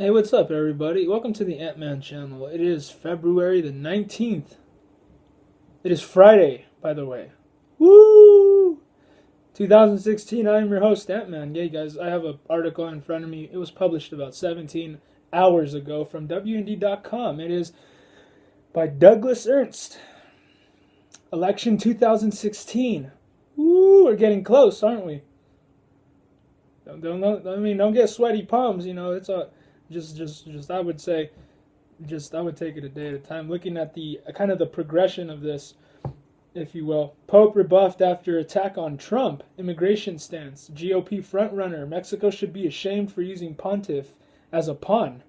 Hey, what's up, everybody? Welcome to the Ant-Man channel. It is February the 19th. It is Friday, by the way. Woo! 2016, I am your host, Ant-Man. Yeah, guys, I have an article in front of me. It was published about 17 hours ago from WND.com. It is by Douglas Ernst. Election 2016. Woo! We're getting close, aren't we? Don't get sweaty palms. It's a just. I would say I would take it a day at a time. Looking at the kind of the progression of this, if you will. Pope rebuffed after attack on Trump. Immigration stance. GOP frontrunner. Mexico should be ashamed for using pontiff as a pawn.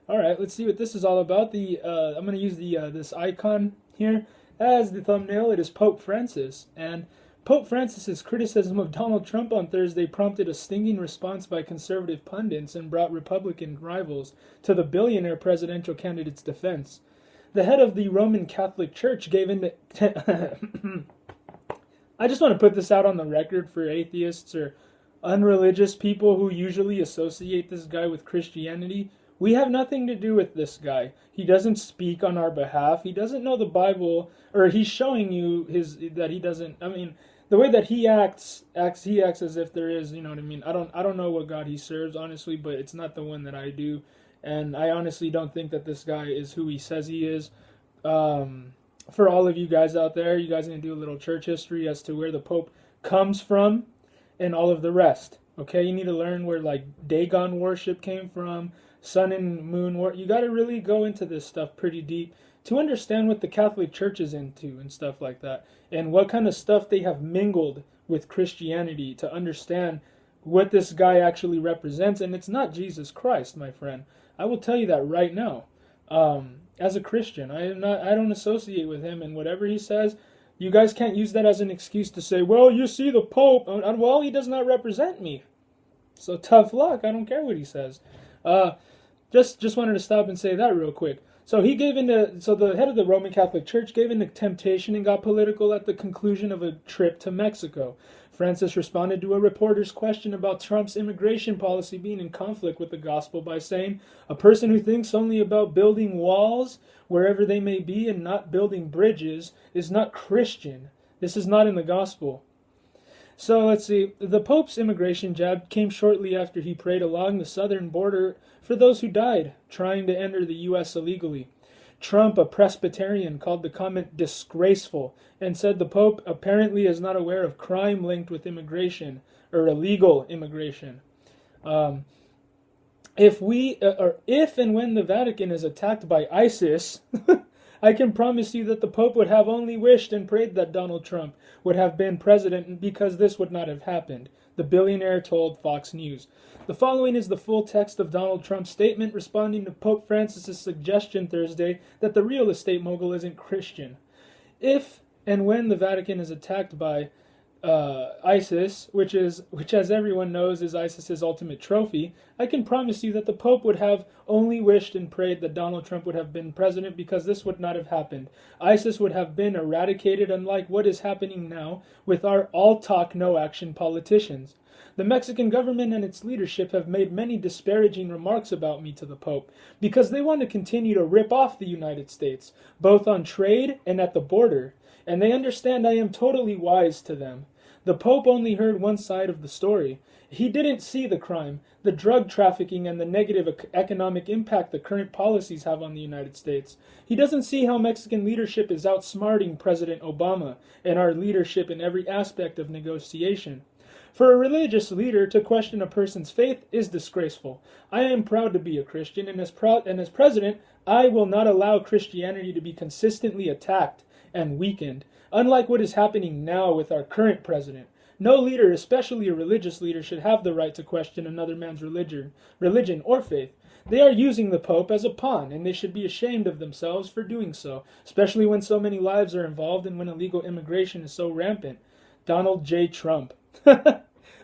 All right, let's see what this is all about. I'm going to use the this icon here as the thumbnail. It is Pope Francis, and Pope Francis's criticism of Donald Trump on Thursday prompted a stinging response by conservative pundits and brought Republican rivals to the billionaire presidential candidate's defense. The head of the Roman Catholic Church gave in to I just want to put this out on the record for atheists or unreligious people who usually associate this guy with Christianity. We have nothing to do with this guy. He doesn't speak on our behalf. He doesn't know the Bible, or he's showing you that he doesn't. I mean, the way that he acts as if there is. You know what I mean? I don't know what God he serves, honestly, but it's not the one that I do, and I honestly don't think that this guy is who he says he is. For all of you guys out there, you guys are gonna do a little church history as to where the Pope comes from, and all of the rest. Okay, you need to learn where like Dagon worship came from, sun and moon worship. You got to really go into this stuff pretty deep to understand what the Catholic Church is into and stuff like that, and what kind of stuff they have mingled with Christianity to understand what this guy actually represents. And it's not Jesus Christ, my friend. I will tell you that right now. As a Christian, I don't associate with him, and whatever he says, you guys can't use that as an excuse to say, well, you see the Pope, well, he does not represent me. So tough luck. I don't care what he says. Just wanted to stop and say that real quick. So the head of the Roman Catholic Church gave in to temptation and got political at the conclusion of a trip to Mexico. Francis responded to a reporter's question about Trump's immigration policy being in conflict with the gospel by saying, a person who thinks only about building walls wherever they may be and not building bridges is not Christian. This is not in the gospel. So let's see. The Pope's immigration jab came shortly after he prayed along the southern border for those who died trying to enter the U.S. illegally. Trump, a Presbyterian, called the comment disgraceful and said the Pope apparently is not aware of crime linked with immigration or illegal immigration. If and when the Vatican is attacked by ISIS, I can promise you that the Pope would have only wished and prayed that Donald Trump would have been president because this would not have happened, the billionaire told Fox News. The following is the full text of Donald Trump's statement responding to Pope Francis's suggestion Thursday that the real estate mogul isn't Christian. If and when the Vatican is attacked by ISIS, which as everyone knows is ISIS's ultimate trophy, I can promise you that the Pope would have only wished and prayed that Donald Trump would have been president because this would not have happened. ISIS would have been eradicated, unlike what is happening now with our all-talk, no-action politicians. The Mexican government and its leadership have made many disparaging remarks about me to the Pope because they want to continue to rip off the United States, both on trade and at the border, and they understand I am totally wise to them. The Pope only heard one side of the story. He didn't see the crime, the drug trafficking, and the negative economic impact the current policies have on the United States. He doesn't see how Mexican leadership is outsmarting President Obama and our leadership in every aspect of negotiation. For a religious leader to question a person's faith is disgraceful. I am proud to be a Christian, and as president, I will not allow Christianity to be consistently attacked and weakened, unlike what is happening now with our current president. No leader, especially a religious leader, should have the right to question another man's religion or faith. They are using the Pope as a pawn, and they should be ashamed of themselves for doing so, especially when so many lives are involved and when illegal immigration is so rampant. Donald J. Trump.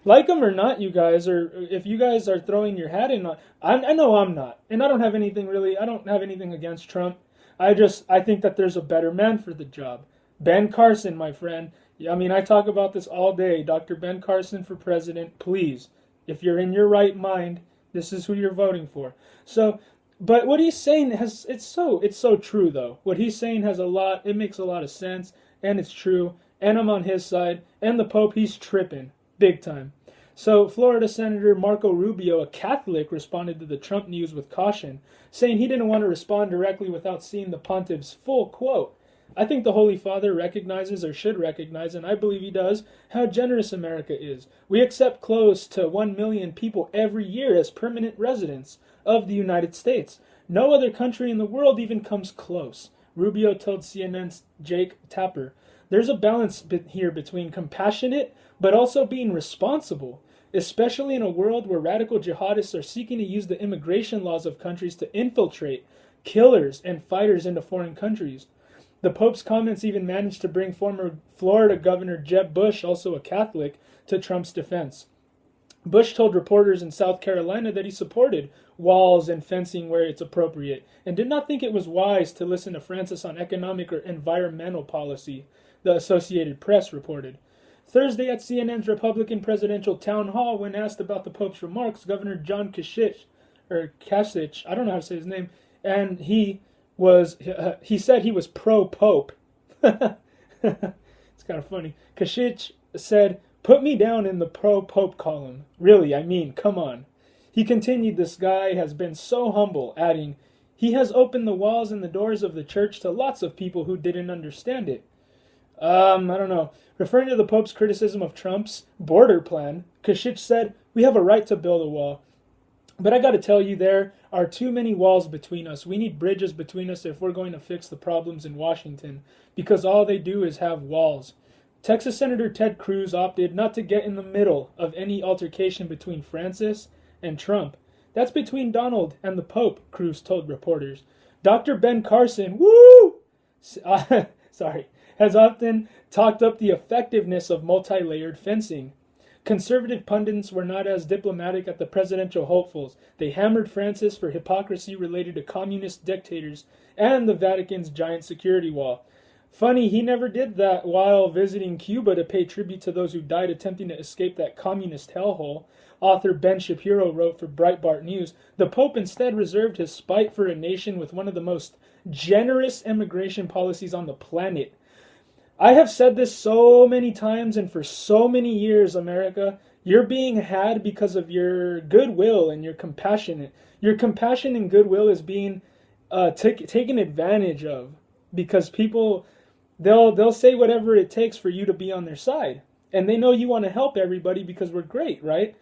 Like him or not, you guys, or if you guys are throwing your hat in, I know I'm not, and I don't have anything against Trump. I think that there's a better man for the job. Ben Carson, my friend. I mean, I talk about this all day. Dr. Ben Carson for president, please. If you're in your right mind, This is who you're voting for. So, but what he's saying it's so true though. What he's saying has a lot. It makes a lot of sense, and it's true. And I'm on his side. And the Pope, he's tripping big time. So, Florida Senator Marco Rubio, a Catholic, responded to the Trump news with caution, saying he didn't want to respond directly without seeing the pontiff's full quote. I think the Holy Father recognizes, or should recognize, and I believe he does, how generous America is. We accept close to 1 million people every year as permanent residents of the United States. No other country in the world even comes close, Rubio told CNN's Jake Tapper. There's a balance here between compassionate but also being responsible, especially in a world where radical jihadists are seeking to use the immigration laws of countries to infiltrate killers and fighters into foreign countries. The Pope's comments even managed to bring former Florida Governor Jeb Bush, also a Catholic, to Trump's defense. Bush told reporters in South Carolina that he supported walls and fencing where it's appropriate, and did not think it was wise to listen to Francis on economic or environmental policy, the Associated Press reported. Thursday at CNN's Republican presidential town hall, when asked about the Pope's remarks, Governor John Kasich, I don't know how to say his name, and he said he was pro-Pope. It's kind of funny. Kasich said, "Put me down in the pro-Pope column. Really, I mean, come on." He continued, this guy has been so humble, adding, he has opened the walls and the doors of the church to lots of people who didn't understand it. I don't know. Referring to the Pope's criticism of Trump's border plan, Kasich said, "We have a right to build a wall. But I got to tell you, there are too many walls between us. We need bridges between us if we're going to fix the problems in Washington, because all they do is have walls." Texas Senator Ted Cruz opted not to get in the middle of any altercation between Francis and Trump. That's between Donald and the Pope, Cruz told reporters. Dr. Ben Carson, has often talked up the effectiveness of multi-layered fencing. Conservative pundits were not as diplomatic at the presidential hopefuls. They hammered Francis for hypocrisy related to communist dictators and the Vatican's giant security wall. Funny, he never did that while visiting Cuba to pay tribute to those who died attempting to escape that communist hellhole. Author Ben Shapiro wrote for Breitbart News. The Pope instead reserved his spite for a nation with one of the most generous immigration policies on the planet. I have said this so many times and for so many years, America. You're being had because of your goodwill and your compassion. Your compassion and goodwill is being taken advantage of because people, they'll say whatever it takes for you to be on their side. And they know you want to help everybody because we're great, right?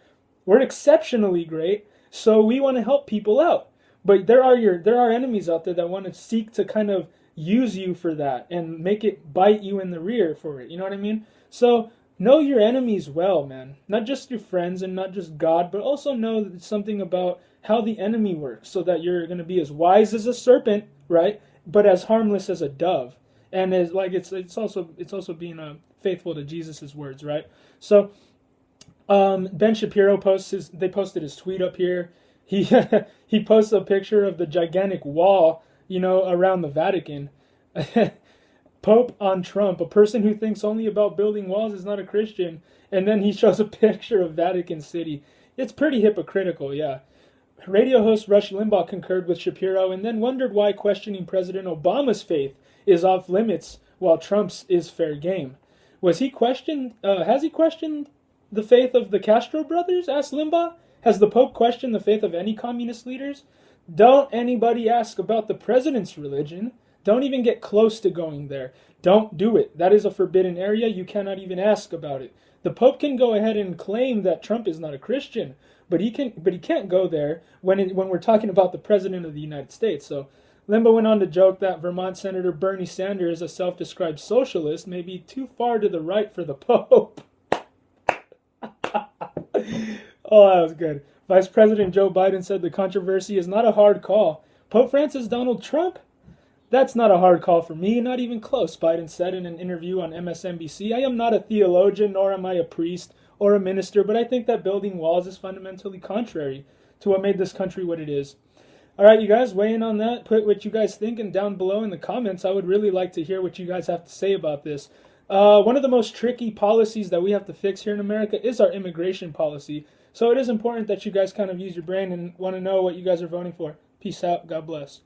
We're exceptionally great, so we want to help people out. But there are enemies out there that want to seek to kind of use you for that and make it bite you in the rear for it. You know what I mean? So know your enemies well, man. Not just your friends and not just God, but also know something about how the enemy works so that you're going to be as wise as a serpent, right? But as harmless as a dove. And as like it's also being faithful to Jesus' words, right? So Ben Shapiro they posted his tweet up here. He posts a picture of the gigantic wall, around the Vatican. Pope on Trump, a person who thinks only about building walls is not a Christian. And then he shows a picture of Vatican City. It's pretty hypocritical, yeah. Radio host Rush Limbaugh concurred with Shapiro and then wondered why questioning President Obama's faith is off limits while Trump's is fair game. Has he questioned the faith of the Castro brothers? Asked Limbaugh. Has the Pope questioned the faith of any communist leaders? Don't anybody ask about the president's religion. Don't even get close to going there. Don't do it. That is a forbidden area. You cannot even ask about it. The Pope can go ahead and claim that Trump is not a Christian, but he can't go there when we're talking about the president of the United States. So Limbaugh went on to joke that Vermont Senator Bernie Sanders, a self-described socialist, may be too far to the right for the Pope. Oh, that was good. Vice President Joe Biden said the controversy is not a hard call. Pope Francis Donald Trump? That's not a hard call for me, not even close, Biden said in an interview on MSNBC. I am not a theologian, nor am I a priest or a minister, but I think that building walls is fundamentally contrary to what made this country what it is. All right, you guys, weigh in on that. Put what you guys think and down below in the comments. I would really like to hear what you guys have to say about this. One of the most tricky policies that we have to fix here in America is our immigration policy. So it is important that you guys kind of use your brain and want to know what you guys are voting for. Peace out. God bless.